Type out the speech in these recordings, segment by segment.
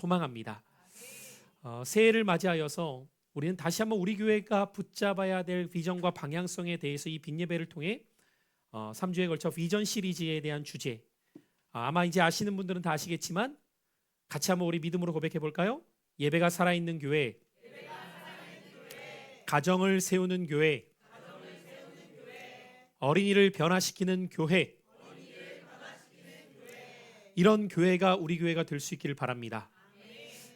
소망합니다. 새해를 맞이하여서 우리는 다시 한번 우리 교회가 붙잡아야 될 비전과 방향성에 대해서 이 빈예배를 통해 3주에 걸쳐 비전 시리즈에 대한 주제, 아마 이제 아시는 분들은 다 아시겠지만 같이 한번 우리 믿음으로 고백해 볼까요? 예배가 살아있는 교회, 가정을 세우는 교회, 어린이를 변화시키는 교회, 이런 교회가 우리 교회가 될 수 있기를 바랍니다.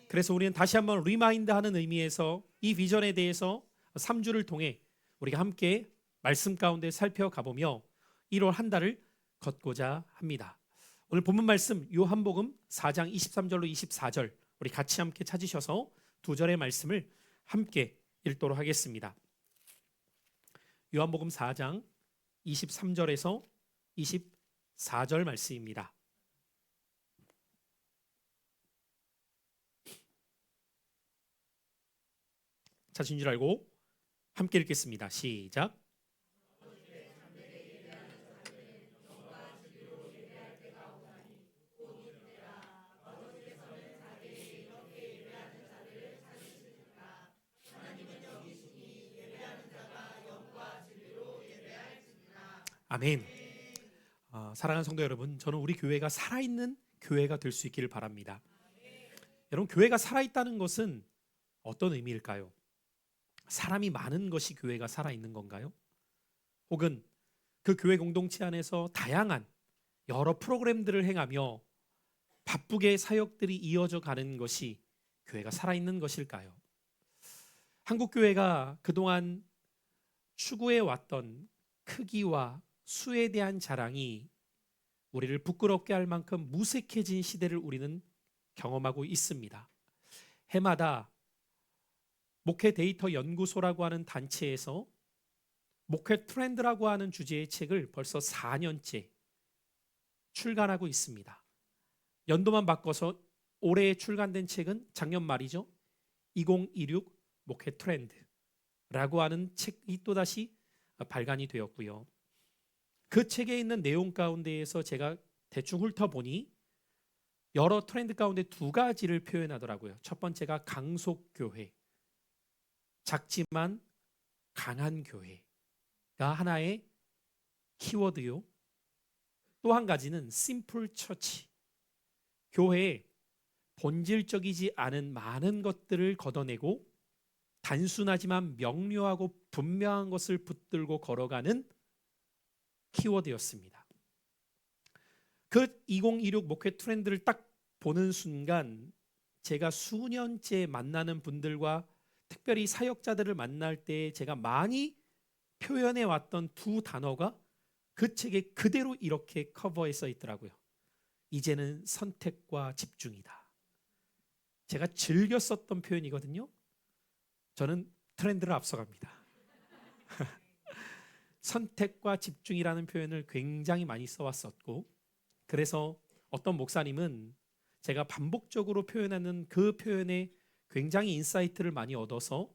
그래서 우리는 다시 한번 리마인드하는 의미에서 이 비전에 대해서 3주를 통해 우리가 함께 말씀 가운데 살펴가보며 1월 한 달을 걷고자 합니다. 오늘 본문 말씀 요한복음 4장 23절로 24절 우리 같이 함께 찾으셔서 두 절의 말씀을 함께 읽도록 하겠습니다. 요한복음 4장 23절에서 24절 말씀입니다. 찾으신 줄 알고 함께 읽겠습니다. 시작. 아멘. 사랑하는 성도 여러분, 저는 우리 교회가 살아있는 교회가 될 수 있기를 바랍니다. 여러분, 교회가 살아있다는 것은 어떤 의미일까요? 사람이 많은 것이 교회가 살아있는 건가요? 혹은 그 교회 공동체 안에서 다양한 여러 프로그램들을 행하며 바쁘게 사역들이 이어져 가는 것이 교회가 살아있는 것일까요? 한국 교회가 그동안 추구해 왔던 크기와 수에 대한 자랑이 우리를 부끄럽게 할 만큼 무색해진 시대를 우리는 경험하고 있습니다. 해마다 목회 데이터 연구소라고 하는 단체에서 목회 트렌드라고 하는 주제의 책을 벌써 4년째 출간하고 있습니다. 연도만 바꿔서 올해 출간된 책은 작년 말이죠. 2026 목회 트렌드라고 하는 책이 또다시 발간이 되었고요. 그 책에 있는 내용 가운데에서 제가 대충 훑어보니 여러 트렌드 가운데 두 가지를 표현하더라고요. 첫 번째가 강속교회, 작지만 강한 교회가 하나의 키워드요. 또 한 가지는 심플 처치, 교회에 본질적이지 않은 많은 것들을 걷어내고 단순하지만 명료하고 분명한 것을 붙들고 걸어가는 키워드였습니다. 그 2026 목회 트렌드를 딱 보는 순간 제가 수년째 만나는 분들과 특별히 사역자들을 만날 때 제가 많이 표현해 왔던 두 단어가 그 책에 그대로 이렇게 커버에 써 있더라고요. 이제는 선택과 집중이다. 제가 즐겨 썼던 표현이거든요. 저는 트렌드를 앞서갑니다. 선택과 집중이라는 표현을 굉장히 많이 써왔었고, 그래서 어떤 목사님은 제가 반복적으로 표현하는 그 표현에 굉장히 인사이트를 많이 얻어서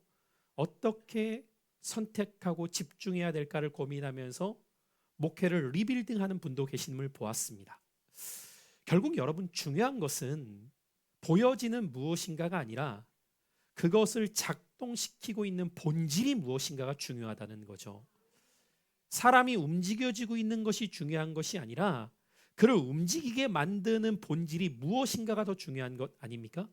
어떻게 선택하고 집중해야 될까를 고민하면서 목회를 리빌딩하는 분도 계심을 보았습니다. 결국 여러분, 중요한 것은 보여지는 무엇인가가 아니라 그것을 작동시키고 있는 본질이 무엇인가가 중요하다는 거죠. 사람이 움직여지고 있는 것이 중요한 것이 아니라 그를 움직이게 만드는 본질이 무엇인가가 더 중요한 것 아닙니까?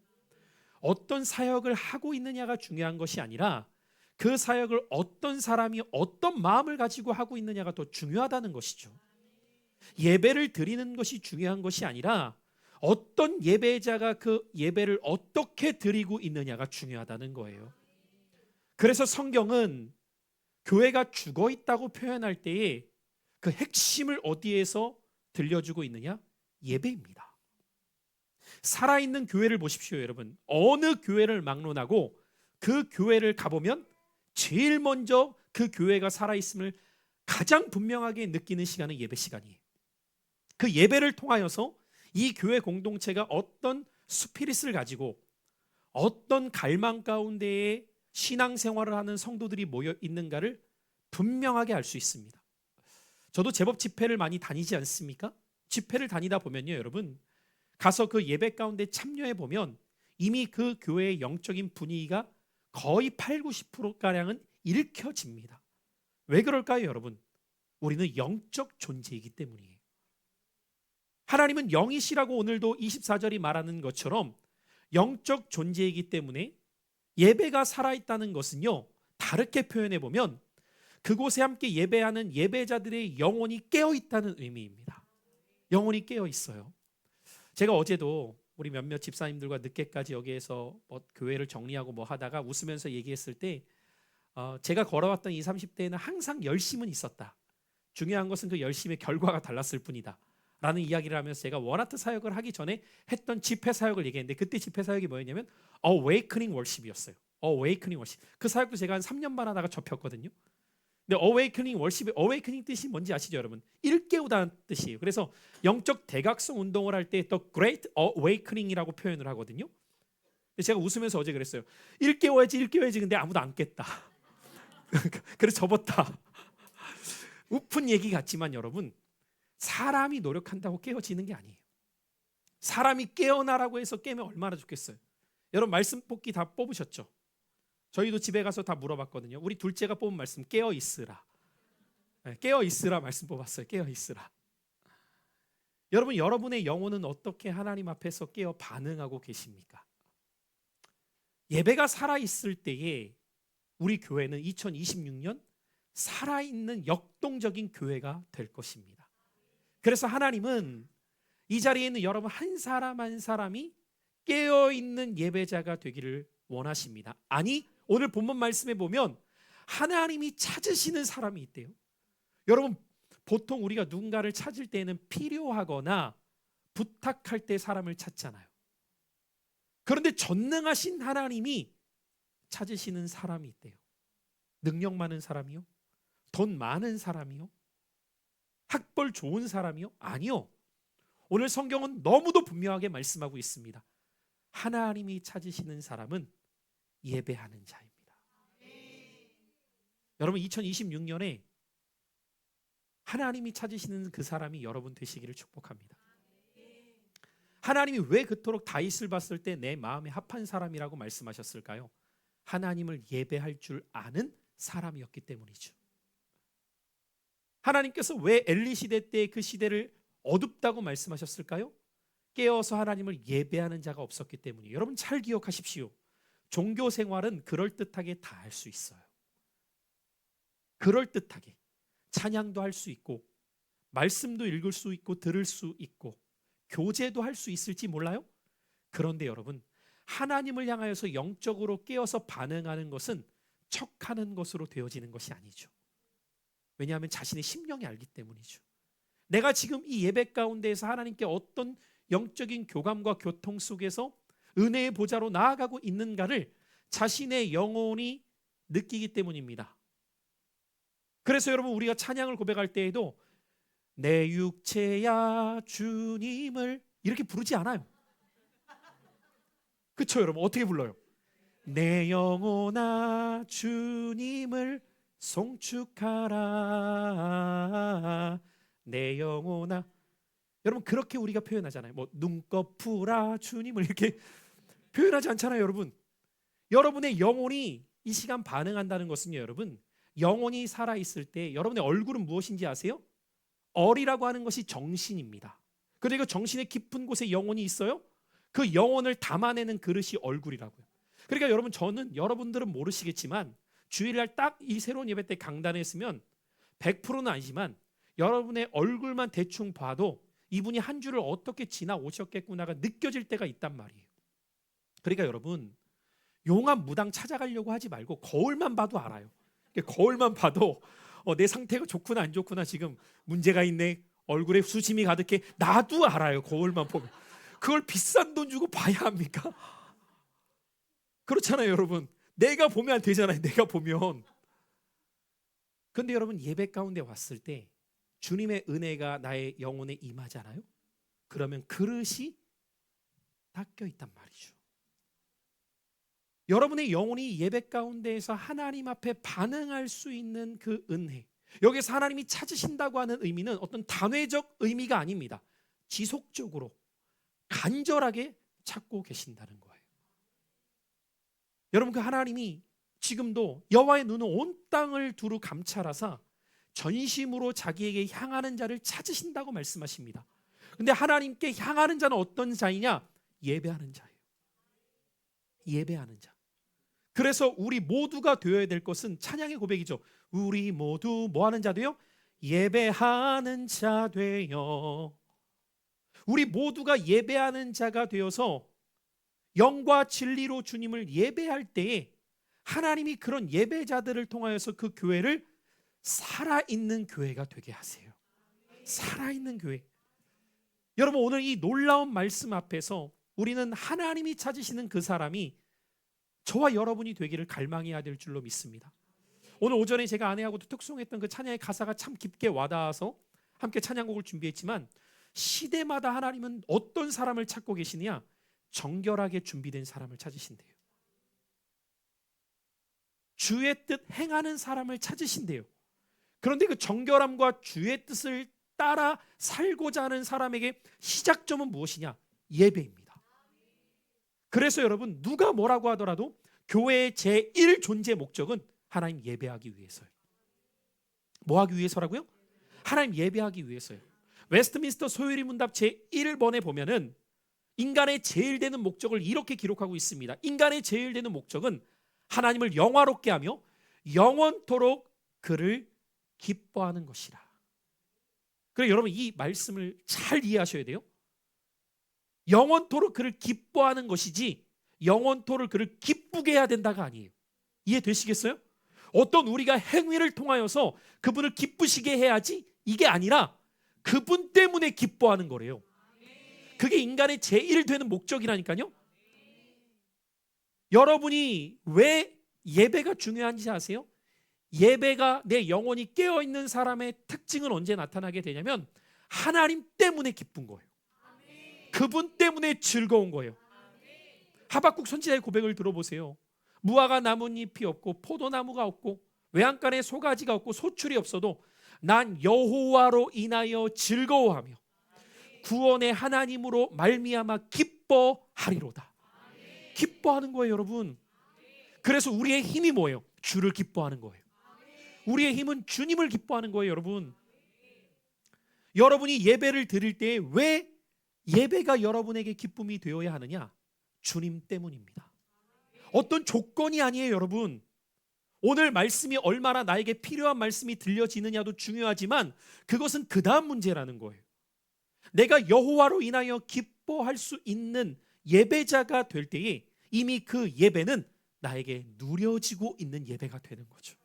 어떤 사역을 하고 있느냐가 중요한 것이 아니라 그 사역을 어떤 사람이 어떤 마음을 가지고 하고 있느냐가 더 중요하다는 것이죠. 예배를 드리는 것이 중요한 것이 아니라 어떤 예배자가 그 예배를 어떻게 드리고 있느냐가 중요하다는 거예요. 그래서 성경은 교회가 죽어 있다고 표현할 때에 그 핵심을 어디에서 들려주고 있느냐? 예배입니다. 살아있는 교회를 보십시오, 여러분. 어느 교회를 막론하고 그 교회를 가보면 제일 먼저 그 교회가 살아있음을 가장 분명하게 느끼는 시간은 예배 시간이에요. 그 예배를 통하여서 이 교회 공동체가 어떤 스피릿을 가지고 어떤 갈망 가운데에 신앙생활을 하는 성도들이 모여 있는가를 분명하게 알 수 있습니다. 저도 제법 집회를 많이 다니지 않습니까? 집회를 다니다 보면요, 여러분, 가서 그 예배 가운데 참여해 보면 이미 그 교회의 영적인 분위기가 거의 8, 90%가량은 읽혀집니다. 왜 그럴까요, 여러분? 우리는 영적 존재이기 때문이에요. 하나님은 영이시라고 오늘도 24절이 말하는 것처럼 영적 존재이기 때문에 예배가 살아있다는 것은요, 다르게 표현해 보면 그곳에 함께 예배하는 예배자들의 영혼이 깨어있다는 의미입니다. 영혼이 깨어있어요. 제가 어제도 우리 몇몇 집사님들과 늦게까지 여기에서 교회를 정리하고 하다가 웃으면서 얘기했을 때 제가 걸어왔던 20, 30대에는 항상 열심은 있었다. 중요한 것은 그 열심의 결과가 달랐을 뿐이다 라는 이야기를 하면서 제가 원아트 사역을 하기 전에 했던 집회 사역을 얘기했는데, 그때 집회 사역이 뭐였냐면 Awakening Worship이었어요. Awakening Worship. 그 사역도 제가 한 3년 반 하다가 접혔거든요. 근데 Awakening Worship의 Awakening 뜻이 뭔지 아시죠, 여러분? 일깨우다는 뜻이에요. 그래서 영적 대각성 운동을 할 때 The Great Awakening이라고 표현을 하거든요. 근데 제가 웃으면서 어제 그랬어요. 일깨워야지. 근데 아무도 안 깼다. 그래서 접었다. 우픈 얘기 같지만 여러분, 사람이 노력한다고 깨어지는 게 아니에요. 사람이 깨어나라고 해서 깨면 얼마나 좋겠어요. 여러분 말씀 뽑기 다 뽑으셨죠? 저희도 집에 가서 다 물어봤거든요. 우리 둘째가 뽑은 말씀 깨어 있으라. 깨어 있으라 말씀 뽑았어요. 깨어 있으라. 여러분, 여러분의 영혼은 어떻게 하나님 앞에서 깨어 반응하고 계십니까? 예배가 살아있을 때에 우리 교회는 2026년 살아있는 역동적인 교회가 될 것입니다. 그래서 하나님은 이 자리에 있는 여러분 한 사람 한 사람이 깨어있는 예배자가 되기를 원하십니다. 아니, 오늘 본문 말씀에 보면 하나님이 찾으시는 사람이 있대요. 여러분, 보통 우리가 누군가를 찾을 때는 필요하거나 부탁할 때 사람을 찾잖아요. 그런데 전능하신 하나님이 찾으시는 사람이 있대요. 능력 많은 사람이요? 돈 많은 사람이요? 학벌 좋은 사람이요? 아니요. 오늘 성경은 너무도 분명하게 말씀하고 있습니다. 하나님이 찾으시는 사람은 예배하는 자입니다. 여러분, 2026년에 하나님이 찾으시는 그 사람이 여러분 되시기를 축복합니다. 하나님이 왜 그토록 다윗을 봤을 때 내 마음에 합한 사람이라고 말씀하셨을까요? 하나님을 예배할 줄 아는 사람이었기 때문이죠. 하나님께서 왜 엘리 시대 때 그 시대를 어둡다고 말씀하셨을까요? 깨어서 하나님을 예배하는 자가 없었기 때문이에요. 여러분 잘 기억하십시오. 종교 생활은 그럴듯하게 다 할 수 있어요. 그럴듯하게 찬양도 할 수 있고, 말씀도 읽을 수 있고, 들을 수 있고, 교제도 할 수 있을지 몰라요? 그런데 여러분, 하나님을 향하여서 영적으로 깨어서 반응하는 것은 척하는 것으로 되어지는 것이 아니죠. 왜냐하면 자신의 심령이 알기 때문이죠. 내가 지금 이 예배 가운데에서 하나님께 어떤 영적인 교감과 교통 속에서 은혜의 보좌로 나아가고 있는가를 자신의 영혼이 느끼기 때문입니다. 그래서 여러분, 우리가 찬양을 고백할 때에도 내 육체야 주님을 이렇게 부르지 않아요. 그렇죠, 여러분? 어떻게 불러요? 내 영혼아 주님을 송축하라. 내 영혼아. 여러분, 그렇게 우리가 표현하잖아요. 눈꺼풀아 주님을 이렇게 표현하지 않잖아요, 여러분. 여러분의 영혼이 이 시간 반응한다는 것은요, 여러분, 영혼이 살아있을 때 여러분의 얼굴은 무엇인지 아세요? 얼이라고 하는 것이 정신입니다. 그리고 정신의 깊은 곳에 영혼이 있어요. 그 영혼을 담아내는 그릇이 얼굴이라고요. 그러니까 여러분, 저는 여러분들은 모르시겠지만 주일날 딱 이 새로운 예배 때 강단에 있으면 100%는 아니지만 여러분의 얼굴만 대충 봐도 이분이 한 주를 어떻게 지나오셨겠구나가 느껴질 때가 있단 말이에요. 그러니까 여러분, 용암 무당 찾아가려고 하지 말고 거울만 봐도 알아요. 거울만 봐도 내 상태가 좋구나 안 좋구나, 지금 문제가 있네, 얼굴에 수심이 가득해, 나도 알아요. 거울만 보면. 그걸 비싼 돈 주고 봐야 합니까? 그렇잖아요, 여러분. 내가 보면 되잖아요. 내가 보면. 그런데 여러분, 예배 가운데 왔을 때 주님의 은혜가 나의 영혼에 임하잖아요. 그러면 그릇이 닦여 있단 말이죠. 여러분의 영혼이 예배 가운데에서 하나님 앞에 반응할 수 있는 그 은혜, 여기서 하나님이 찾으신다고 하는 의미는 어떤 단회적 의미가 아닙니다. 지속적으로 간절하게 찾고 계신다는 거예요. 여러분, 그 하나님이 지금도 여호와의 눈은 온 땅을 두루 감찰하사 전심으로 자기에게 향하는 자를 찾으신다고 말씀하십니다. 근데 하나님께 향하는 자는 어떤 자이냐? 예배하는 자예요. 예배하는 자. 그래서 우리 모두가 되어야 될 것은 찬양의 고백이죠. 우리 모두 뭐 하는 자 되요? 예배하는 자 되요. 우리 모두가 예배하는 자가 되어서 영과 진리로 주님을 예배할 때에 하나님이 그런 예배자들을 통하여서 그 교회를 살아있는 교회가 되게 하세요. 살아있는 교회. 여러분, 오늘 이 놀라운 말씀 앞에서 우리는 하나님이 찾으시는 그 사람이 저와 여러분이 되기를 갈망해야 될 줄로 믿습니다. 오늘 오전에 제가 아내하고도 특송했던 그 찬양의 가사가 참 깊게 와닿아서 함께 찬양곡을 준비했지만, 시대마다 하나님은 어떤 사람을 찾고 계시느냐? 정결하게 준비된 사람을 찾으신대요. 주의 뜻 행하는 사람을 찾으신대요. 그런데 그 정결함과 주의 뜻을 따라 살고자 하는 사람에게 시작점은 무엇이냐? 예배입니다. 그래서 여러분, 누가 뭐라고 하더라도 교회의 제1 존재 목적은 하나님 예배하기 위해서예요. 뭐 하기 위해서라고요? 하나님 예배하기 위해서요. 웨스트민스터 소요리 문답 제1번에 보면은 인간의 제일 되는 목적을 이렇게 기록하고 있습니다. 인간의 제일 되는 목적은 하나님을 영화롭게 하며 영원토록 그를 기뻐하는 것이라. 그래서 여러분, 이 말씀을 잘 이해하셔야 돼요. 영원토록 그를 기뻐하는 것이지 영원토록 그를 기쁘게 해야 된다가 아니에요. 이해되시겠어요? 어떤 우리가 행위를 통하여서 그분을 기쁘시게 해야지 이게 아니라 그분 때문에 기뻐하는 거래요. 그게 인간의 제일 되는 목적이라니까요. 여러분이 왜 예배가 중요한지 아세요? 예배가 내 영혼이 깨어있는 사람의 특징은 언제 나타나게 되냐면 하나님 때문에 기쁜 거예요. 그분 때문에 즐거운 거예요. 하박국 선지자의 고백을 들어보세요. 무화과 나뭇잎이 없고 포도나무가 없고 외양간에 소가지가 없고 소출이 없어도 난 여호와로 인하여 즐거워하며 구원의 하나님으로 말미암아 기뻐하리로다. 기뻐하는 거예요, 여러분. 그래서 우리의 힘이 뭐예요? 주를 기뻐하는 거예요. 우리의 힘은 주님을 기뻐하는 거예요, 여러분. 여러분이 예배를 드릴 때 왜 예배가 여러분에게 기쁨이 되어야 하느냐? 주님 때문입니다. 어떤 조건이 아니에요, 여러분. 오늘 말씀이 얼마나 나에게 필요한 말씀이 들려지느냐도 중요하지만 그것은 그 다음 문제라는 거예요. 내가 여호와로 인하여 기뻐할 수 있는 예배자가 될 때에 이미 그 예배는 나에게 누려지고 있는 예배가 되는 거죠.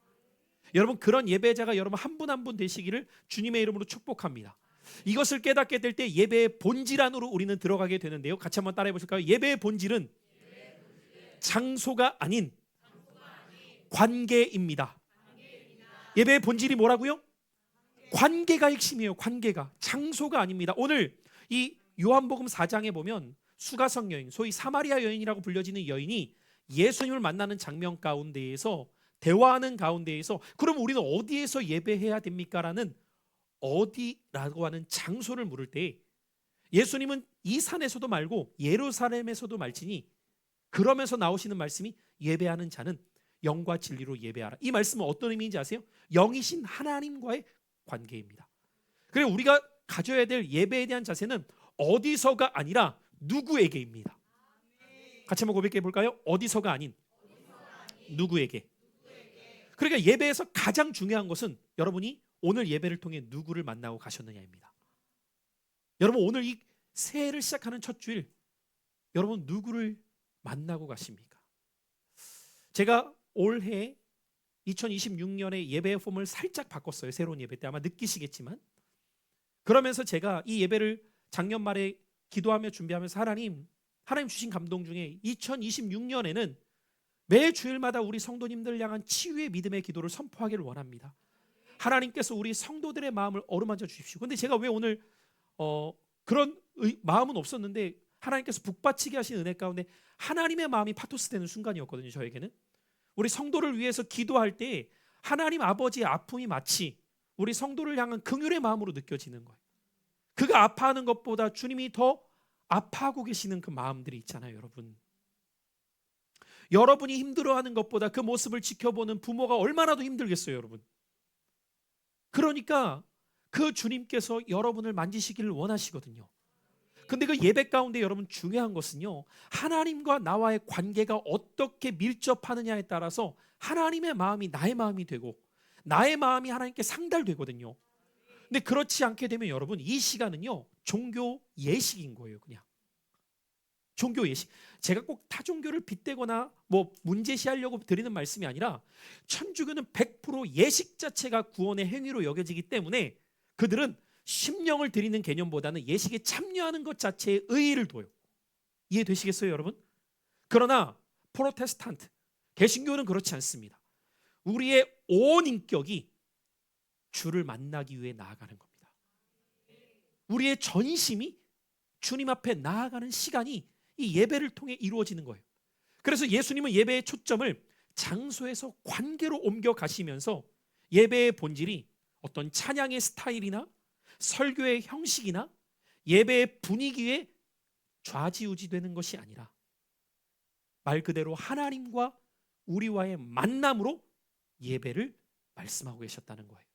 여러분, 그런 예배자가 여러분 한 분 한 분 되시기를 주님의 이름으로 축복합니다. 이것을 깨닫게 될 때 예배의 본질 안으로 우리는 들어가게 되는데요. 같이 한번 따라해 보실까요? 예배의 본질은 장소가 아닌 관계입니다. 예배의 본질이 뭐라고요? 관계가 핵심이에요. 관계가. 장소가 아닙니다. 오늘 이 요한복음 4장에 보면 수가성 여인, 소위 사마리아 여인이라고 불려지는 여인이 예수님을 만나는 장면 가운데에서 대화하는 가운데에서 그럼 우리는 어디에서 예배해야 됩니까? 라는 어디라고 하는 장소를 물을 때 예수님은 이 산에서도 말고 예루살렘에서도 말지니 그러면서 나오시는 말씀이 예배하는 자는 영과 진리로 예배하라. 이 말씀은 어떤 의미인지 아세요? 영이신 하나님과의 관계입니다. 그래서 우리가 가져야 될 예배에 대한 자세는 어디서가 아니라 누구에게입니다. 같이 한번 고백해 볼까요? 어디서가 아닌 누구에게. 그러니까 예배에서 가장 중요한 것은 여러분이 오늘 예배를 통해 누구를 만나고 가셨느냐입니다. 여러분, 오늘 이 새해를 시작하는 첫 주일 여러분 누구를 만나고 가십니까? 제가 올해 2026년에 예배의 폼을 살짝 바꿨어요. 새로운 예배 때 아마 느끼시겠지만, 그러면서 제가 이 예배를 작년 말에 기도하며 준비하면서 하나님 주신 감동 중에 2026년에는 매 주일마다 우리 성도님들 향한 치유의 믿음의 기도를 선포하기를 원합니다. 하나님께서 우리 성도들의 마음을 어루만져 주십시오. 근데 제가 왜 오늘 그런 마음은 없었는데 하나님께서 북받치게 하신 은혜 가운데 하나님의 마음이 파토스 되는 순간이었거든요. 저에게는 우리 성도를 위해서 기도할 때 하나님 아버지의 아픔이 마치 우리 성도를 향한 긍휼의 마음으로 느껴지는 거예요. 그가 아파하는 것보다 주님이 더 아파하고 계시는 그 마음들이 있잖아요, 여러분. 여러분이 힘들어하는 것보다 그 모습을 지켜보는 부모가 얼마나 더 힘들겠어요, 여러분. 그러니까 그 주님께서 여러분을 만지시기를 원하시거든요. 근데 그 예배 가운데 여러분 중요한 것은요, 하나님과 나와의 관계가 어떻게 밀접하느냐에 따라서 하나님의 마음이 나의 마음이 되고 나의 마음이 하나님께 상달되거든요. 근데 그렇지 않게 되면 여러분 이 시간은요 종교 예식인 거예요. 그냥 종교 예식. 제가 꼭 타 종교를 빗대거나 뭐 문제시하려고 드리는 말씀이 아니라 천주교는 100% 예식 자체가 구원의 행위로 여겨지기 때문에 그들은 심령을 드리는 개념보다는 예식에 참여하는 것 자체에 의의를 둬요. 이해되시겠어요, 여러분? 그러나 프로테스탄트, 개신교는 그렇지 않습니다. 우리의 온 인격이 주를 만나기 위해 나아가는 겁니다. 우리의 전심이 주님 앞에 나아가는 시간이 이 예배를 통해 이루어지는 거예요. 그래서 예수님은 예배의 초점을 장소에서 관계로 옮겨 가시면서 예배의 본질이 어떤 찬양의 스타일이나 설교의 형식이나 예배의 분위기에 좌지우지되는 것이 아니라 말 그대로 하나님과 우리와의 만남으로 예배를 말씀하고 계셨다는 거예요.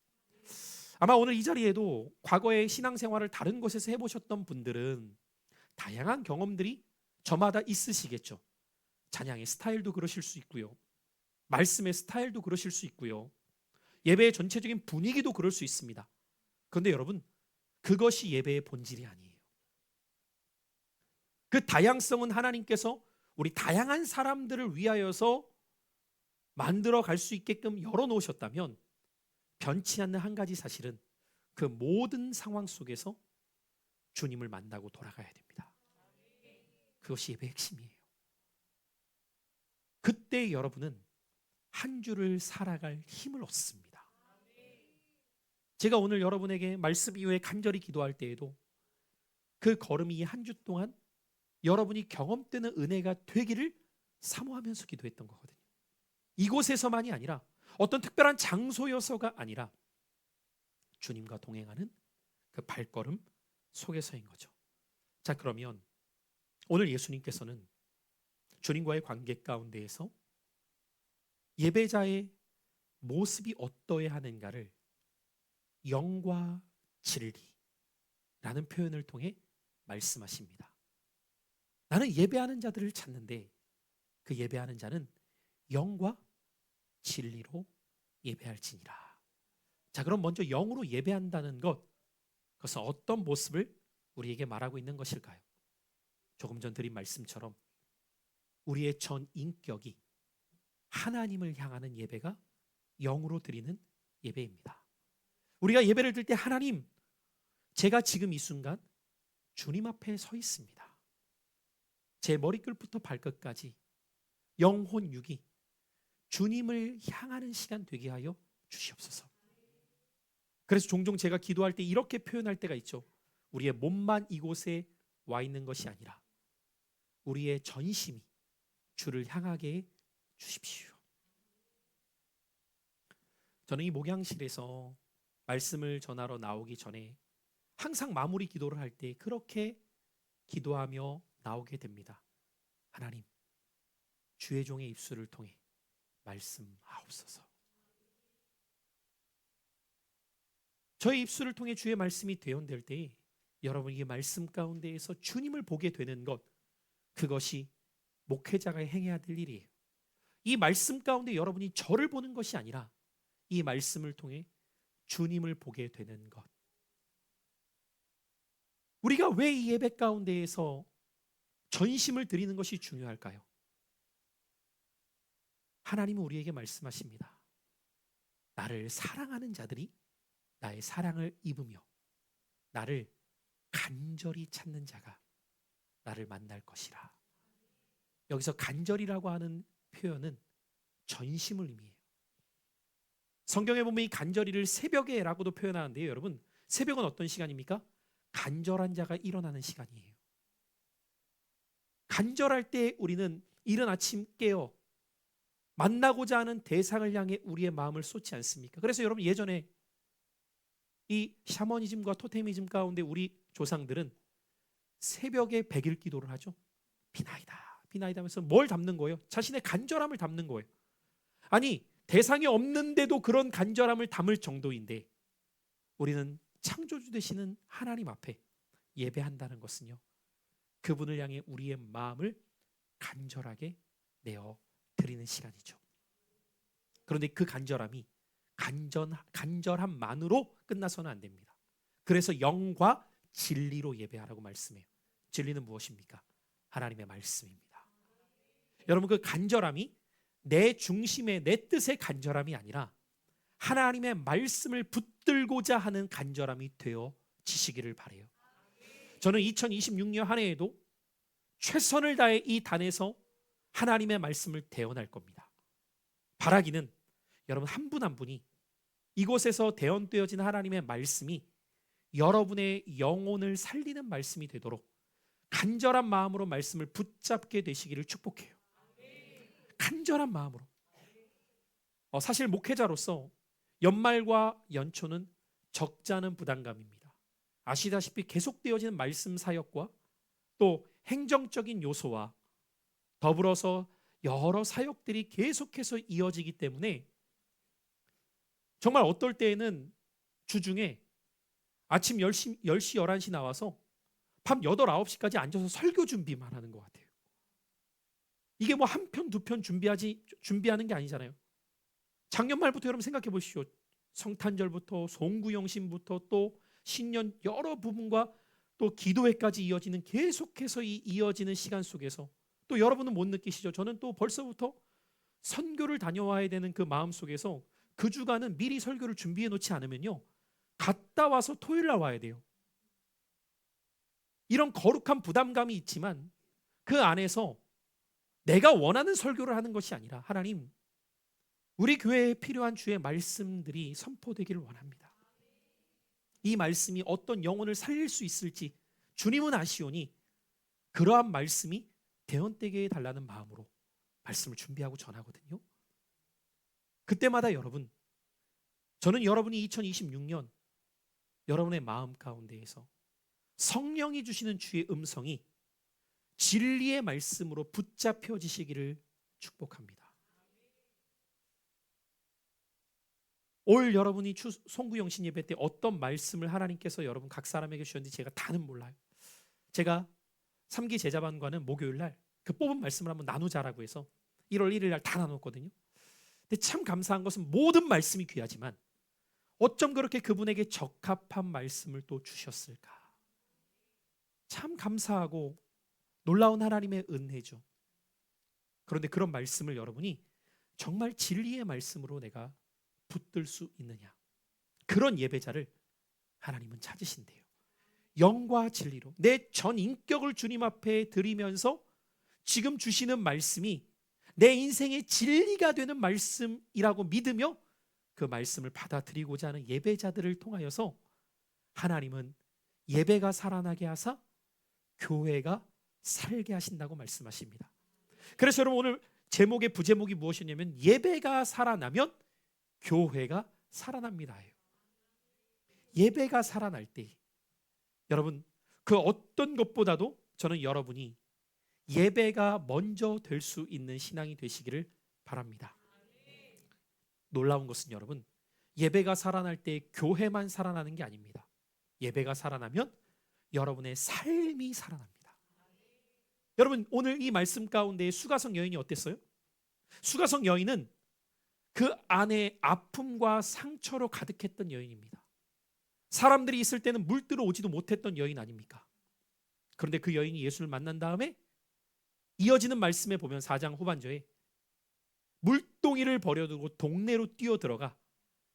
아마 오늘 이 자리에도 과거의 신앙생활을 다른 곳에서 해보셨던 분들은 다양한 경험들이 저마다 있으시겠죠. 찬양의 스타일도 그러실 수 있고요. 말씀의 스타일도 그러실 수 있고요. 예배의 전체적인 분위기도 그럴 수 있습니다. 그런데 여러분, 그것이 예배의 본질이 아니에요. 그 다양성은 하나님께서 우리 다양한 사람들을 위하여서 만들어 갈 수 있게끔 열어놓으셨다면 변치 않는 한 가지 사실은 그 모든 상황 속에서 주님을 만나고 돌아가야 됩니다. 그것이 예배의 핵심이에요. 그때 여러분은 한 주를 살아갈 힘을 얻습니다. 제가 오늘 여러분에게 말씀 이후에 간절히 기도할 때에도 그 걸음이 한 주 동안 여러분이 경험되는 은혜가 되기를 사모하면서 기도했던 거거든요. 이곳에서만이 아니라 어떤 특별한 장소여서가 아니라 주님과 동행하는 그 발걸음 속에서인 거죠. 자, 그러면 오늘 예수님께서는 주님과의 관계 가운데에서 예배자의 모습이 어떠해야 하는가를 영과 진리라는 표현을 통해 말씀하십니다. 나는 예배하는 자들을 찾는데 그 예배하는 자는 영과 진리로 예배할지니라. 자, 그럼 먼저 영으로 예배한다는 것, 그것은 어떤 모습을 우리에게 말하고 있는 것일까요? 조금 전 드린 말씀처럼 우리의 전 인격이 하나님을 향하는 예배가 영으로 드리는 예배입니다. 우리가 예배를 드릴 때 하나님, 제가 지금 이 순간 주님 앞에 서 있습니다. 제 머리끝부터 발끝까지 영혼 육이 주님을 향하는 시간 되게 하여 주시옵소서. 그래서 종종 제가 기도할 때 이렇게 표현할 때가 있죠. 우리의 몸만 이곳에 와 있는 것이 아니라 우리의 전심이 주를 향하게 해 주십시오. 저는 이 목양실에서 말씀을 전하러 나오기 전에 항상 마무리 기도를 할 때 그렇게 기도하며 나오게 됩니다. 하나님, 주의 종의 입술을 통해 말씀하옵소서. 저의 입술을 통해 주의 말씀이 되어될 때 여러분이 말씀 가운데에서 주님을 보게 되는 것, 그것이 목회자가 행해야 될 일이에요. 이 말씀 가운데 여러분이 저를 보는 것이 아니라 이 말씀을 통해 주님을 보게 되는 것. 우리가 왜 이 예배 가운데에서 전심을 드리는 것이 중요할까요? 하나님은 우리에게 말씀하십니다. 나를 사랑하는 자들이 나의 사랑을 입으며 나를 간절히 찾는 자가 나를 만날 것이라. 여기서 간절이라고 하는 표현은 전심을 의미해요. 성경에 보면 이 간절이를 새벽에라고도 표현하는데요. 여러분, 새벽은 어떤 시간입니까? 간절한 자가 일어나는 시간이에요. 간절할 때 우리는 이른 아침 깨어 만나고자 하는 대상을 향해 우리의 마음을 쏟지 않습니까? 그래서 여러분, 예전에 이 샤머니즘과 토테미즘 가운데 우리 조상들은 새벽에 백일 기도를 하죠. 비나이다, 비나이다 하면서 뭘 담는 거예요? 자신의 간절함을 담는 거예요. 아니, 대상이 없는데도 그런 간절함을 담을 정도인데 우리는 창조주 되시는 하나님 앞에 예배한다는 것은요, 그분을 향해 우리의 마음을 간절하게 내어 드리는 시간이죠. 그런데 그 간절함이 간절함만으로 끝나서는 안 됩니다. 그래서 영과 진리로 예배하라고 말씀해요. 진리는 무엇입니까? 하나님의 말씀입니다. 여러분, 그 간절함이 내 중심의 내 뜻의 간절함이 아니라 하나님의 말씀을 붙들고자 하는 간절함이 되어지시기를 바라요. 저는 2026년 한 해에도 최선을 다해 이 단에서 하나님의 말씀을 대언할 겁니다. 바라기는 여러분 한 분 한 분이 이곳에서 대언되어진 하나님의 말씀이 여러분의 영혼을 살리는 말씀이 되도록 간절한 마음으로 말씀을 붙잡게 되시기를 축복해요. 간절한 마음으로. 사실 목회자로서 연말과 연초는 적지 않은 부담감입니다. 아시다시피 계속되어지는 말씀 사역과 또 행정적인 요소와 더불어서 여러 사역들이 계속해서 이어지기 때문에 정말 어떨 때에는 주중에 아침 10시, 11시 나와서 밤 8, 9시까지 앉아서 설교 준비만 하는 것 같아요. 이게 뭐 한 편, 두 편 준비하는 게 아니잖아요. 작년 말부터 여러분 생각해 보십시오. 성탄절부터 송구영신부터 또 신년 여러 부분과 또 기도회까지 이어지는 계속해서 이어지는 시간 속에서 또 여러분은 못 느끼시죠? 저는 또 벌써부터 선교를 다녀와야 되는 그 마음 속에서 그 주간은 미리 설교를 준비해 놓지 않으면요, 갔다 와서 토요일 날 와야 돼요. 이런 거룩한 부담감이 있지만 그 안에서 내가 원하는 설교를 하는 것이 아니라 하나님, 우리 교회에 필요한 주의 말씀들이 선포되기를 원합니다. 이 말씀이 어떤 영혼을 살릴 수 있을지 주님은 아시오니 그러한 말씀이 대언되게 해달라는 마음으로 말씀을 준비하고 전하거든요. 그때마다 여러분, 저는 여러분이 2026년 여러분의 마음 가운데에서 성령이 주시는 주의 음성이 진리의 말씀으로 붙잡혀지시기를 축복합니다. 올 여러분이 송구영신 예배 때 어떤 말씀을 하나님께서 여러분 각 사람에게 주셨는지 제가 다는 몰라요. 제가 3기 제자반과는 목요일 날 그 뽑은 말씀을 한번 나누자라고 해서 1월 1일 날 다 나눴거든요. 근데 참 감사한 것은 모든 말씀이 귀하지만 어쩜 그렇게 그분에게 적합한 말씀을 또 주셨을까? 참 감사하고 놀라운 하나님의 은혜죠. 그런데 그런 말씀을 여러분이 정말 진리의 말씀으로 내가 붙들 수 있느냐? 그런 예배자를 하나님은 찾으신대요. 영과 진리로 내 전 인격을 주님 앞에 드리면서 지금 주시는 말씀이 내 인생의 진리가 되는 말씀이라고 믿으며 그 말씀을 받아들이고자 하는 예배자들을 통하여서 하나님은 예배가 살아나게 하사 교회가 살게 하신다고 말씀하십니다. 그래서 여러분 오늘 제목의 부제목이 무엇이냐면 예배가 살아나면 교회가 살아납니다. 예배가 살아날 때 여러분 그 어떤 것보다도 저는 여러분이 예배가 먼저 될 수 있는 신앙이 되시기를 바랍니다. 놀라운 것은 여러분 예배가 살아날 때 교회만 살아나는 게 아닙니다. 예배가 살아나면 여러분의 삶이 살아납니다. 여러분 오늘 이 말씀 가운데 수가성 여인이 어땠어요? 수가성 여인은 그 안에 아픔과 상처로 가득했던 여인입니다. 사람들이 있을 때는 물들어 오지도 못했던 여인 아닙니까? 그런데 그 여인이 예수를 만난 다음에 이어지는 말씀에 보면 4장 후반절에 물동이를 버려두고 동네로 뛰어들어가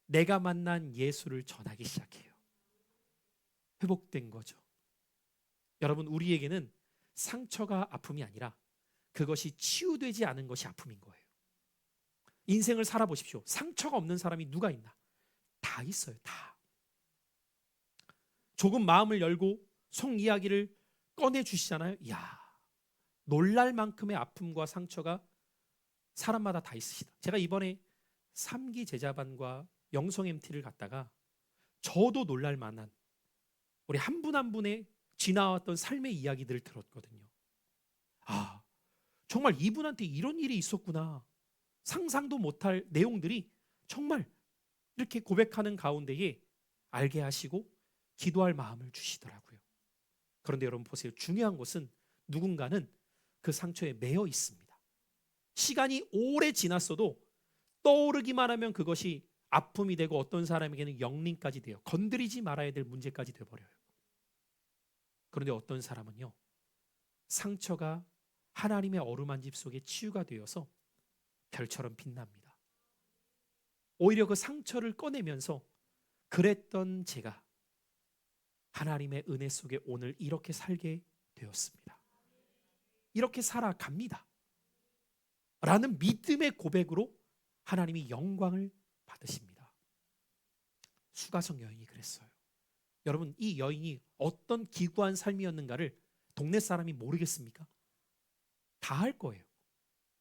내가 만난 예수를 전하기 시작해요. 회복된 거죠. 여러분 우리에게는 상처가 아픔이 아니라 그것이 치유되지 않은 것이 아픔인 거예요. 인생을 살아보십시오. 상처가 없는 사람이 누가 있나? 다 있어요. 다. 조금 마음을 열고 속 이야기를 꺼내주시잖아요. 이야, 놀랄 만큼의 아픔과 상처가 사람마다 다 있으시다. 제가 이번에 3기 제자반과 영성 MT를 갔다가 저도 놀랄 만한 우리 한 분 한 분의 지나왔던 삶의 이야기들을 들었거든요. 아, 정말 이분한테 이런 일이 있었구나. 상상도 못할 내용들이 정말 이렇게 고백하는 가운데에 알게 하시고 기도할 마음을 주시더라고요. 그런데 여러분 보세요. 중요한 것은 누군가는 그 상처에 매여 있습니다. 시간이 오래 지났어도 떠오르기만 하면 그것이 아픔이 되고 어떤 사람에게는 영린까지 돼요. 건드리지 말아야 될 문제까지 돼버려요. 그런데 어떤 사람은요, 상처가 하나님의 어루만집 속에 치유가 되어서 별처럼 빛납니다. 오히려 그 상처를 꺼내면서 그랬던 제가 하나님의 은혜 속에 오늘 이렇게 살게 되었습니다. 이렇게 살아갑니다. 라는 믿음의 고백으로 하나님이 영광을 받으십니다. 수가성 여인이 그랬어요. 여러분, 이 여인이 어떤 기구한 삶이었는가를 동네 사람이 모르겠습니까? 다 알 거예요.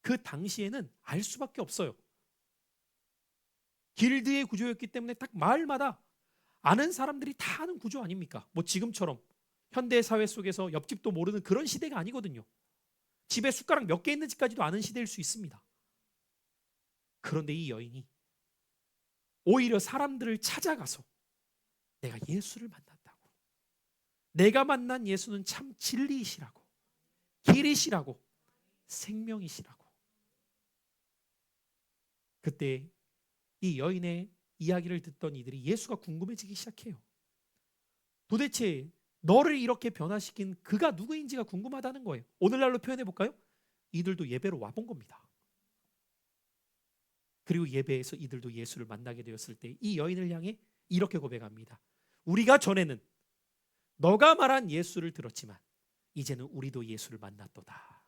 그 당시에는 알 수밖에 없어요. 길드의 구조였기 때문에 딱 마을마다 아는 사람들이 다 아는 구조 아닙니까? 뭐 지금처럼 현대 사회 속에서 옆집도 모르는 그런 시대가 아니거든요. 집에 숟가락 몇 개 있는지까지도 아는 시대일 수 있습니다. 그런데 이 여인이 오히려 사람들을 찾아가서 내가 예수를 만났다고, 내가 만난 예수는 참 진리이시라고, 길이시라고, 생명이시라고. 그때 이 여인의 이야기를 듣던 이들이 예수가 궁금해지기 시작해요. 도대체 너를 이렇게 변화시킨 그가 누구인지가 궁금하다는 거예요. 오늘날로 표현해 볼까요? 이들도 예배로 와본 겁니다. 그리고 예배에서 이들도 예수를 만나게 되었을 때 이 여인을 향해 이렇게 고백합니다. 우리가 전에는 너가 말한 예수를 들었지만 이제는 우리도 예수를 만났도다.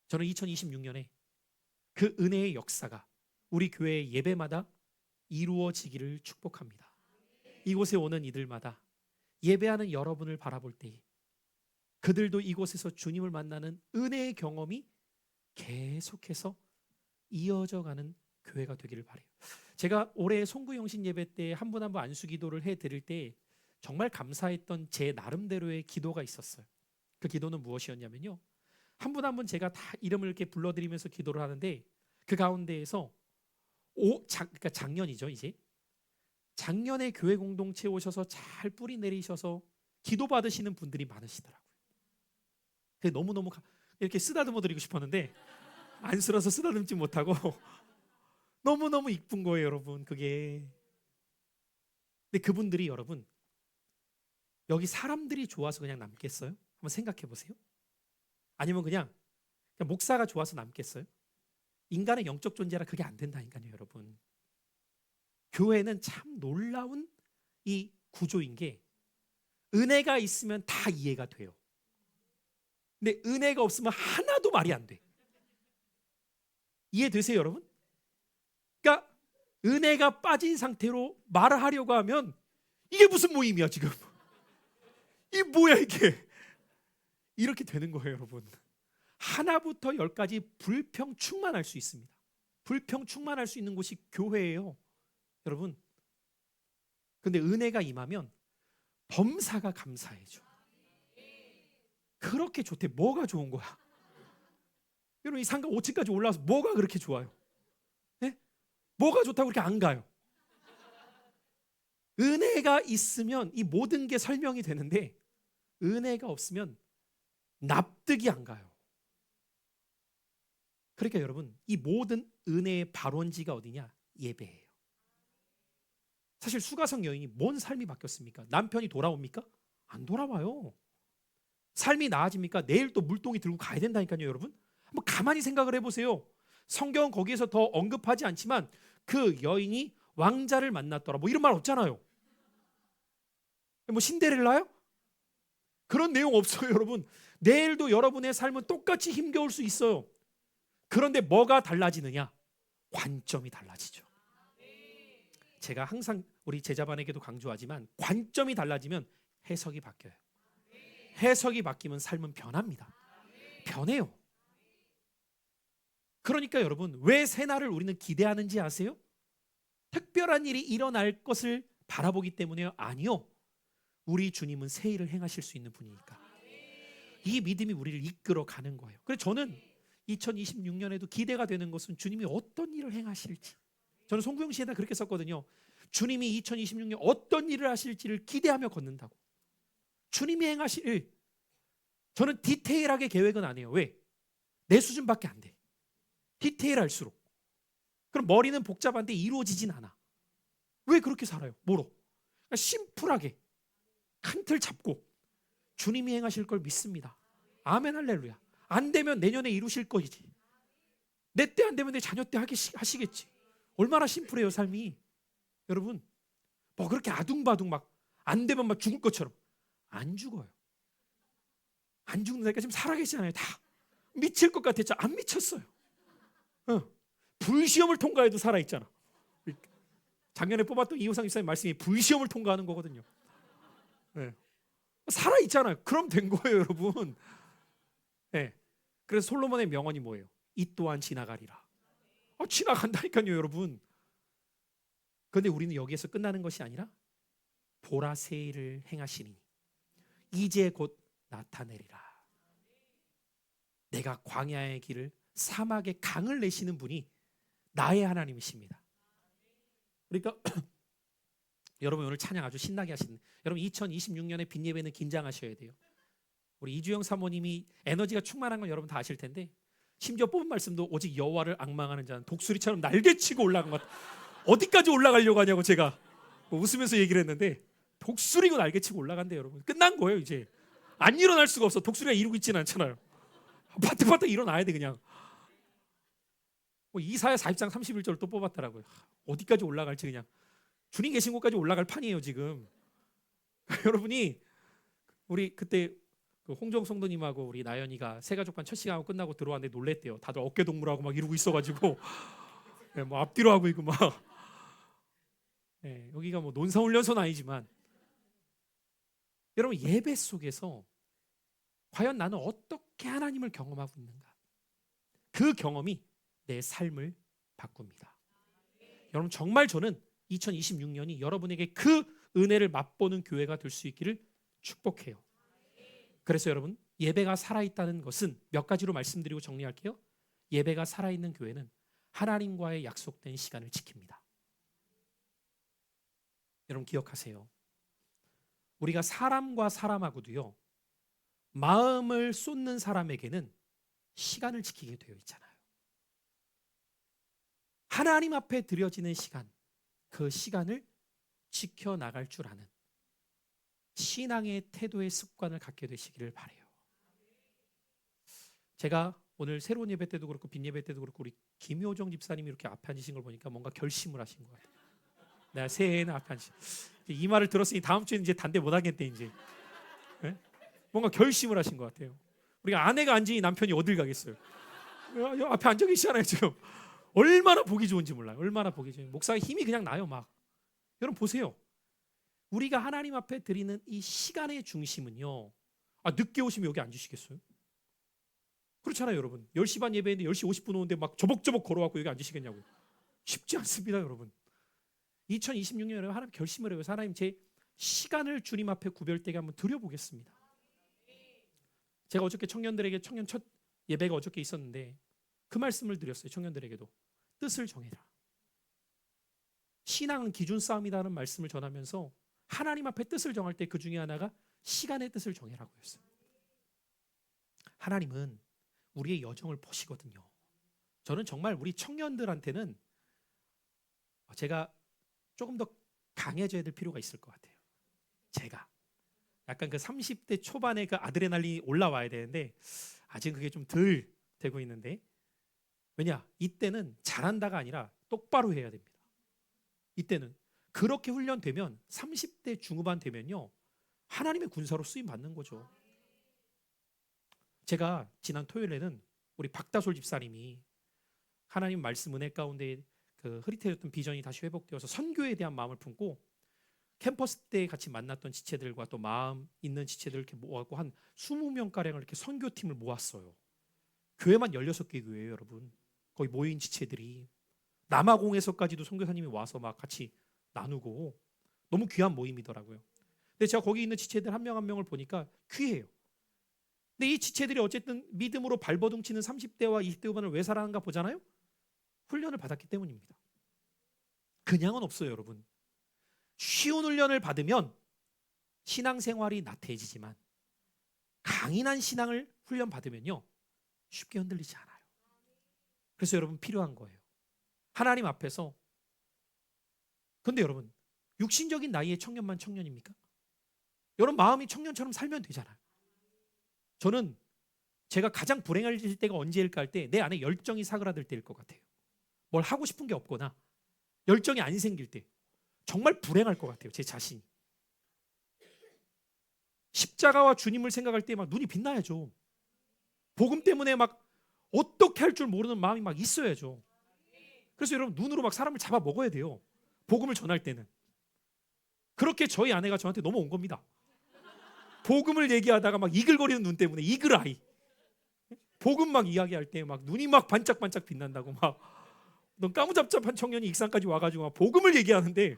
저는 2026년에 그 은혜의 역사가 우리 교회의 예배마다 이루어지기를 축복합니다. 이곳에 오는 이들마다 예배하는 여러분을 바라볼 때에 그들도 이곳에서 주님을 만나는 은혜의 경험이 계속해서 이어져 가는 교회가 되기를 바라요. 제가 올해 송구영신 예배 때 한 분 한 분 안수 기도를 해드릴 때 정말 감사했던 제 나름대로의 기도가 있었어요. 그 기도는 무엇이었냐면요, 한 분 한 분 제가 다 이름을 이렇게 불러드리면서 기도를 하는데 그 가운데에서 그러니까 작년이죠. 이제 작년에 교회 공동체 오셔서 잘 뿌리 내리셔서 기도 받으시는 분들이 많으시더라고요. 너무너무 이렇게 쓰다듬어 드리고 싶었는데 안쓰러워서 쓰다듬지 못하고 너무너무 이쁜 거예요, 여러분. 그게. 근데 그분들이 여러분, 여기 사람들이 좋아서 그냥 남겠어요? 한번 생각해 보세요. 아니면 그냥 목사가 좋아서 남겠어요? 인간의 영적 존재라 그게 안 된다니까요, 여러분. 교회는 참 놀라운 이 구조인 게 은혜가 있으면 다 이해가 돼요. 근데 은혜가 없으면 하나도 말이 안 돼. 이해되세요, 여러분? 그러니까 은혜가 빠진 상태로 말을 하려고 하면 이게 무슨 모임이야 지금? 이 뭐야 이게? 이렇게 되는 거예요, 여러분. 하나부터 열까지 불평충만할 수 있습니다. 불평충만할 수 있는 곳이 교회예요, 여러분. 근데 은혜가 임하면 범사가 감사해져. 그렇게 좋대. 뭐가 좋은 거야? 여러분, 이 상가 5층까지 올라와서 뭐가 그렇게 좋아요? 네? 뭐가 좋다고 그렇게 안 가요? 은혜가 있으면 이 모든 게 설명이 되는데 은혜가 없으면 납득이 안 가요. 그러니까 여러분, 이 모든 은혜의 발원지가 어디냐? 예배예요. 사실 수가성 여인이 뭔 삶이 바뀌었습니까? 남편이 돌아옵니까? 안 돌아와요. 삶이 나아집니까? 내일 또 물동이 들고 가야 된다니까요, 여러분. 한번 가만히 생각을 해보세요. 성경은 거기에서 더 언급하지 않지만 그 여인이 왕자를 만났더라, 뭐 이런 말 없잖아요. 뭐 신데렐라요? 그런 내용 없어요, 여러분. 내일도 여러분의 삶은 똑같이 힘겨울 수 있어요. 그런데 뭐가 달라지느냐? 관점이 달라지죠. 제가 항상 우리 제자반에게도 강조하지만 관점이 달라지면 해석이 바뀌어요. 해석이 바뀌면 삶은 변합니다. 변해요. 그러니까 여러분, 왜 새날을 우리는 기대하는지 아세요? 특별한 일이 일어날 것을 바라보기 때문에요? 아니요. 우리 주님은 새 일을 행하실 수 있는 분이니까. 이 믿음이 우리를 이끌어 가는 거예요. 그래서 저는 2026년에도 기대가 되는 것은 주님이 어떤 일을 행하실지. 저는 송구영 씨에다 그렇게 썼거든요. 주님이 2026년 어떤 일을 하실지를 기대하며 걷는다고. 주님이 행하실 일. 저는 디테일하게 계획은 안 해요. 왜? 내 수준밖에 안 돼. 디테일할수록. 그럼 머리는 복잡한데 이루어지진 않아. 왜 그렇게 살아요? 뭐로? 그러니까 심플하게 한 틀 잡고 주님이 행하실 걸 믿습니다. 아멘 할렐루야. 안 되면 내년에 이루실 거이지. 내 때 안 되면 내 자녀 때 하시겠지. 얼마나 심플해요 삶이. 여러분 뭐 그렇게 아둥바둥 막 안 되면 막 죽을 것처럼 안 죽어요. 안 죽는다니까. 지금 살아계시잖아요. 다 미칠 것 같았죠. 안 미쳤어요. 불시험을 통과해도 살아있잖아. 작년에 뽑았던 이호상 집사님 말씀이 불시험을 통과하는 거거든요. 네. 살아있잖아요. 그럼 된 거예요 여러분. 네. 그래서 솔로몬의 명언이 뭐예요? 이 또한 지나가리라. 지나간다니까요 여러분. 그런데 우리는 여기에서 끝나는 것이 아니라 보라 새 일을 행하시니 이제 곧 나타내리라. 내가 광야의 길을 사막의 강을 내시는 분이 나의 하나님이십니다. 그러니까 여러분 오늘 찬양 아주 신나게 하시는, 여러분 2026년에 빈 예배는 긴장하셔야 돼요. 우리 이주영 사모님이 에너지가 충만한 건 여러분 다 아실 텐데, 심지어 뽑은 말씀도 오직 여호와를 앙망하는 자는 독수리처럼 날개치고 올라간 것. 어디까지 올라가려고 하냐고 제가 웃으면서 얘기를 했는데, 독수리고 날개치고 올라간대. 여러분 끝난 거예요. 이제 안 일어날 수가 없어. 독수리가 이루고 있지는 않잖아요. 바짝바짝 일어나야 돼 그냥. 이사야 40장 31절을 또 뽑았더라고요. 어디까지 올라갈지 그냥 주님 계신 곳까지 올라갈 판이에요 지금. 여러분이 우리 그때 그 홍정 성도님하고 우리 나연이가 새가족반 첫 시간하고 끝나고 들어왔는데 놀랬대요. 다들 어깨 동무하고 막 이러고 있어가지고 네, 뭐 앞뒤로 하고 있고 막. 네, 여기가 뭐 논사훈련소는 아니지만 여러분 예배 속에서 과연 나는 어떻게 하나님을 경험하고 있는가? 그 경험이 내 삶을 바꿉니다. 여러분 정말 저는 2026년이 여러분에게 그 은혜를 맛보는 교회가 될 수 있기를 축복해요. 그래서 여러분 예배가 살아있다는 것은 몇 가지로 말씀드리고 정리할게요. 예배가 살아있는 교회는 하나님과의 약속된 시간을 지킵니다. 여러분 기억하세요. 우리가 사람과 사람하고도요, 마음을 쏟는 사람에게는 시간을 지키게 되어 있잖아요. 하나님 앞에 드려지는 시간, 그 시간을 지켜나갈 줄 아는 신앙의 태도의 습관을 갖게 되시기를 바라요. 제가 오늘 새로운 예배 때도 그렇고 빈 예배 때도 그렇고 우리 김효정 집사님이 이렇게 앞에 앉으신 걸 보니까 뭔가 결심을 하신 것 같아요. 내가 새해에는 앞에 앉으시. 이 말을 들었으니 다음 주에는 이제 단대 못 하겠대 이제. 네? 뭔가 결심을 하신 것 같아요. 우리가 아내가 앉으니 남편이 어딜 가겠어요. 앞에 앉아 계시잖아요 지금. 얼마나 보기 좋은지 몰라요. 얼마나 보기 좋은지. 목사의 힘이 그냥 나요 막. 여러분 보세요. 우리가 하나님 앞에 드리는 이 시간의 중심은요, 늦게 오시면 여기 앉으시겠어요? 그렇잖아요 여러분. 10시 반 예배인데 10시 50분 오는데 막 저벅저벅 걸어와서 여기 앉으시겠냐고요. 쉽지 않습니다 여러분. 2026년에 하나님 결심을 해요. 하나님 제 시간을 주님 앞에 구별되게 한번 드려보겠습니다. 제가 어저께 청년들에게 청년 첫 예배가 어저께 있었는데 그 말씀을 드렸어요. 청년들에게도 뜻을 정해라. 신앙은 기준 싸움이라는 말씀을 전하면서 하나님 앞에 뜻을 정할 때 그 중에 하나가 시간의 뜻을 정해라고 했어요. 하나님은 우리의 여정을 보시거든요. 저는 정말 우리 청년들한테는 제가 조금 더 강해져야 될 필요가 있을 것 같아요. 제가 약간 그 30대 초반에 그 아드레날린이 올라와야 되는데 아직 그게 좀 덜 되고 있는데, 왜냐? 이때는 잘한다가 아니라 똑바로 해야 됩니다. 이때는 그렇게 훈련되면 30대 중후반 되면요, 하나님의 군사로 쓰임 받는 거죠. 제가 지난 토요일에는 우리 박다솔 집사님이 하나님 말씀 은혜 가운데 그 흐릿해졌던 비전이 다시 회복되어서 선교에 대한 마음을 품고 캠퍼스 때 같이 만났던 지체들과 또 마음 있는 지체들을 이렇게 모아서 한 20명 가량을 이렇게 선교팀을 모았어요. 교회만 16개 교회예요, 여러분. 거기 모인 지체들이 남아공에서까지도 선교사님이 와서 막 같이 나누고 너무 귀한 모임이더라고요. 근데 제가 거기 있는 지체들 한 명 한 명을 보니까 귀해요. 근데 이 지체들이 어쨌든 믿음으로 발버둥치는 30대와 20대 후반을 왜 살아가는가 보잖아요. 훈련을 받았기 때문입니다. 그냥은 없어요, 여러분. 쉬운 훈련을 받으면 신앙생활이 나태해지지만 강인한 신앙을 훈련 받으면요 쉽게 흔들리지 않아요. 그래서 여러분 필요한 거예요. 하나님 앞에서. 근데 여러분 육신적인 나이의 청년만 청년입니까? 여러분 마음이 청년처럼 살면 되잖아요. 저는 제가 가장 불행해질 때가 언제일까 할 때 내 안에 열정이 사그라들 때일 것 같아요. 뭘 하고 싶은 게 없거나 열정이 안 생길 때 정말 불행할 것 같아요. 제 자신이. 십자가와 주님을 생각할 때 막 눈이 빛나야죠. 복음 때문에 막 어떻게 할 줄 모르는 마음이 막 있어야죠. 그래서 여러분 눈으로 막 사람을 잡아 먹어야 돼요. 복음을 전할 때는. 그렇게 저희 아내가 저한테 넘어온 겁니다. 복음을 얘기하다가 막 이글거리는 눈 때문에 이글아이. 복음 막 이야기할 때 막 눈이 막 반짝반짝 빛난다고 막 넌 까무잡잡한 청년이 익산까지 와가지고 막 복음을 얘기하는데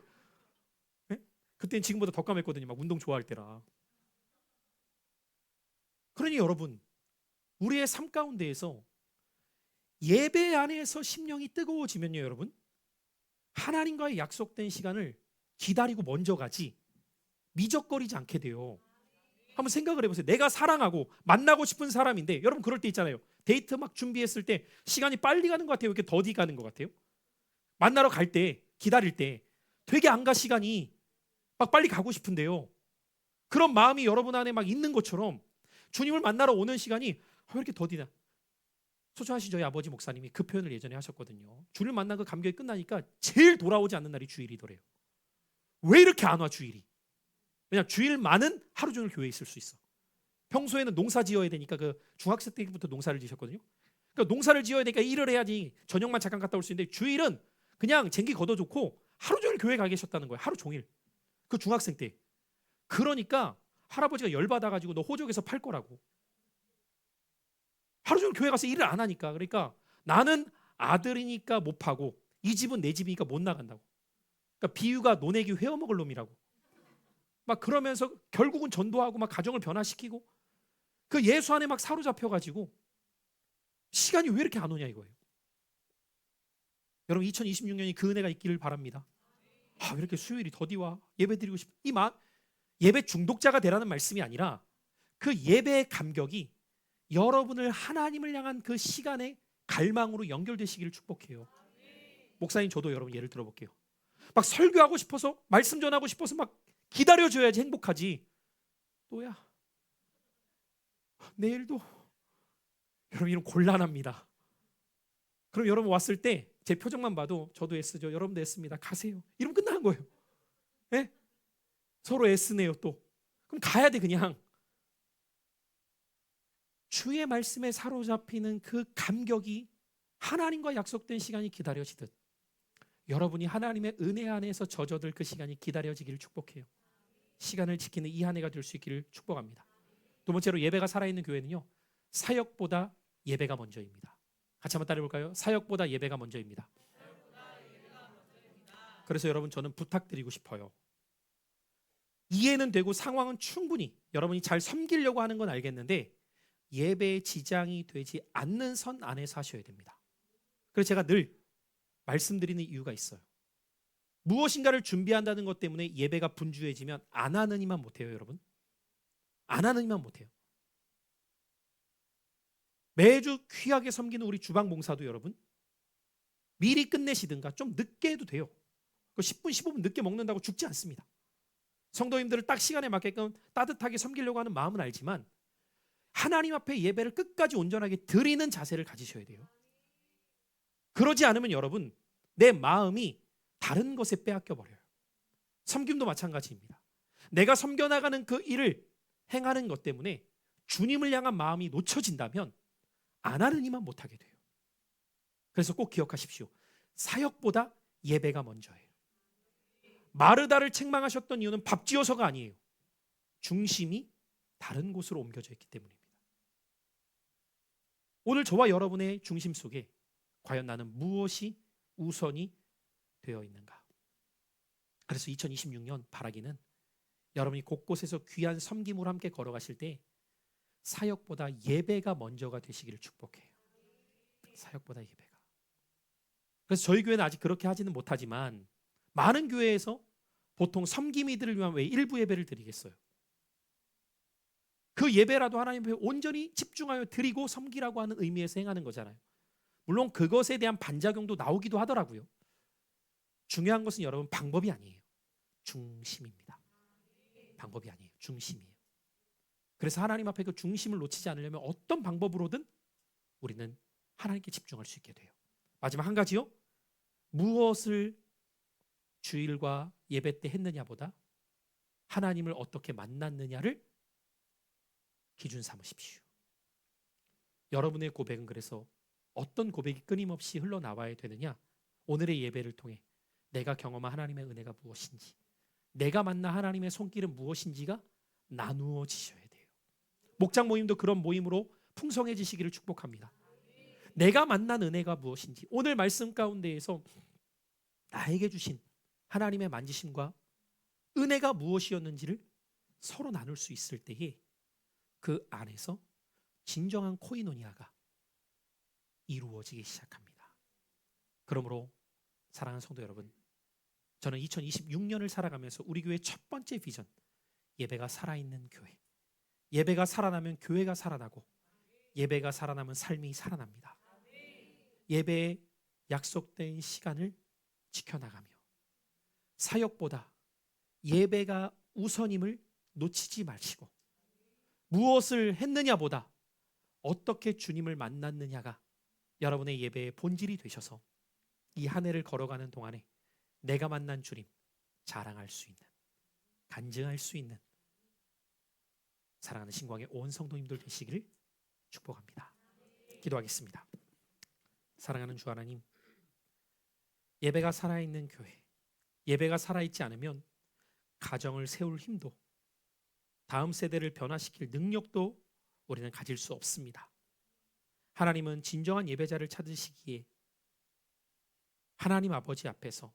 그때는 지금보다 더 까맸거든요. 막 운동 좋아할 때라. 그러니 여러분 우리의 삶 가운데에서 예배 안에서 심령이 뜨거워지면요 여러분 하나님과의 약속된 시간을 기다리고 먼저 가지 미적거리지 않게 돼요. 한번 생각을 해보세요. 내가 사랑하고 만나고 싶은 사람인데 여러분 그럴 때 있잖아요. 데이트 막 준비했을 때 시간이 빨리 가는 것 같아요. 이렇게 더디 가는 것 같아요. 만나러 갈 때 기다릴 때 되게 안 가 시간이 막 빨리 가고 싶은데요. 그런 마음이 여러분 안에 막 있는 것처럼 주님을 만나러 오는 시간이 왜 이렇게 더디나. 소중하신 저희 아버지 목사님이 그 표현을 예전에 하셨거든요. 주를 만난 그 감격이 끝나니까 제일 돌아오지 않는 날이 주일이더래요. 왜 이렇게 안 와 주일이? 왜냐면 주일만은 하루 종일 교회에 있을 수 있어. 평소에는 농사 지어야 되니까 그 중학생 때부터 농사를 지셨거든요. 그러니까 농사를 지어야 되니까 일을 해야지 저녁만 잠깐 갔다 올 수 있는데 주일은 그냥 쟁기 걷어놓고 하루 종일 교회 가 계셨다는 거예요. 하루 종일. 그 중학생 때. 그러니까 할아버지가 열받아가지고 너 호적에서 팔 거라고. 하루 종일 교회 가서 일을 안 하니까. 그러니까 나는 아들이니까 못 파고 이 집은 내 집이니까 못 나간다고. 그러니까 비유가 노내기 회어먹을 놈이라고. 막 그러면서 결국은 전도하고 막 가정을 변화시키고 그 예수 안에 막 사로잡혀가지고 시간이 왜 이렇게 안 오냐 이거예요. 여러분 2026년이 그 은혜가 있기를 바랍니다. 왜 이렇게 수요일이 더디와 예배 드리고 싶. 예배 중독자가 되라는 말씀이 아니라 그 예배의 감격이 여러분을 하나님을 향한 그 시간의 갈망으로 연결되시기를 축복해요. 목사님 저도 여러분 예를 들어볼게요. 막 설교하고 싶어서 말씀 전하고 싶어서 막 기다려줘야지 행복하지. 또야 내일도 여러분 이런 곤란합니다. 그럼 여러분 왔을 때 제 표정만 봐도 저도 애쓰죠. 여러분도 애씁니다. 가세요. 이러면 끝나는 거예요. 네? 서로 애쓰네요 또. 그럼 가야 돼 그냥. 주의 말씀에 사로잡히는 그 감격이 하나님과 약속된 시간이 기다려지듯 여러분이 하나님의 은혜 안에서 젖어들 그 시간이 기다려지기를 축복해요. 시간을 지키는 이 한 해가 될 수 있기를 축복합니다. 두 번째로 예배가 살아있는 교회는요 사역보다 예배가 먼저입니다. 같이 한번 따라해볼까요? 사역보다 예배가 먼저입니다. 그래서 여러분 저는 부탁드리고 싶어요. 이해는 되고 상황은 충분히 여러분이 잘 섬기려고 하는 건 알겠는데 예배에 지장이 되지 않는 선 안에서 하셔야 됩니다. 그래서 제가 늘 말씀드리는 이유가 있어요. 무엇인가를 준비한다는 것 때문에 예배가 분주해지면 안 하는 이만 못해요 여러분. 안 하는 이만 못해요. 매주 귀하게 섬기는 우리 주방봉사도 여러분 미리 끝내시든가 좀 늦게 해도 돼요. 10분 15분 늦게 먹는다고 죽지 않습니다. 성도님들을 딱 시간에 맞게끔 따뜻하게 섬기려고 하는 마음은 알지만 하나님 앞에 예배를 끝까지 온전하게 드리는 자세를 가지셔야 돼요. 그러지 않으면 여러분 내 마음이 다른 것에 빼앗겨 버려요. 섬김도 마찬가지입니다. 내가 섬겨나가는 그 일을 행하는 것 때문에 주님을 향한 마음이 놓쳐진다면 안 하는 이만 못하게 돼요. 그래서 꼭 기억하십시오. 사역보다 예배가 먼저예요. 마르다를 책망하셨던 이유는 밥 지어서가 아니에요. 중심이 다른 곳으로 옮겨져 있기 때문입니다. 오늘 저와 여러분의 중심 속에 과연 나는 무엇이 우선이 되어 있는가? 그래서 2026년 바라기는 여러분이 곳곳에서 귀한 섬김으로 함께 걸어가실 때 사역보다 예배가 먼저가 되시기를 축복해요. 사역보다 예배가. 그래서 저희 교회는 아직 그렇게 하지는 못하지만 많은 교회에서 보통 섬김이들을 위한 왜 일부 예배를 드리겠어요. 그 예배라도 하나님 앞에 온전히 집중하여 드리고 섬기라고 하는 의미에서 행하는 거잖아요. 물론 그것에 대한 반작용도 나오기도 하더라고요. 중요한 것은 여러분 방법이 아니에요. 중심입니다. 방법이 아니에요. 중심이에요. 그래서 하나님 앞에 그 중심을 놓치지 않으려면 어떤 방법으로든 우리는 하나님께 집중할 수 있게 돼요. 마지막 한 가지요. 무엇을 주일과 예배 때 했느냐보다 하나님을 어떻게 만났느냐를 기준 삼으십시오. 여러분의 고백은 그래서 어떤 고백이 끊임없이 흘러나와야 되느냐? 오늘의 예배를 통해 내가 경험한 하나님의 은혜가 무엇인지, 내가 만난 하나님의 손길은 무엇인지가 나누어지셔야 돼요. 목장 모임도 그런 모임으로 풍성해지시기를 축복합니다. 내가 만난 은혜가 무엇인지, 오늘 말씀 가운데에서 나에게 주신 하나님의 만지심과 은혜가 무엇이었는지를 서로 나눌 수 있을 때에 그 안에서 진정한 코이노니아가 이루어지기 시작합니다. 그러므로 사랑하는 성도 여러분, 저는 2026년을 살아가면서 우리 교회의 첫 번째 비전, 예배가 살아있는 교회. 예배가 살아나면 교회가 살아나고, 예배가 살아나면 삶이 살아납니다. 예배의 약속된 시간을 지켜나가며 사역보다 예배가 우선임을 놓치지 마시고, 무엇을 했느냐보다 어떻게 주님을 만났느냐가 여러분의 예배의 본질이 되셔서 이 한 해를 걸어가는 동안에 내가 만난 주님 자랑할 수 있는, 간증할 수 있는 사랑하는 신광의 온 성도님들 되시기를 축복합니다. 기도하겠습니다. 사랑하는 주 하나님, 예배가 살아있는 교회, 예배가 살아있지 않으면 가정을 세울 힘도, 다음 세대를 변화시킬 능력도 우리는 가질 수 없습니다. 하나님은 진정한 예배자를 찾으시기에 하나님 아버지 앞에서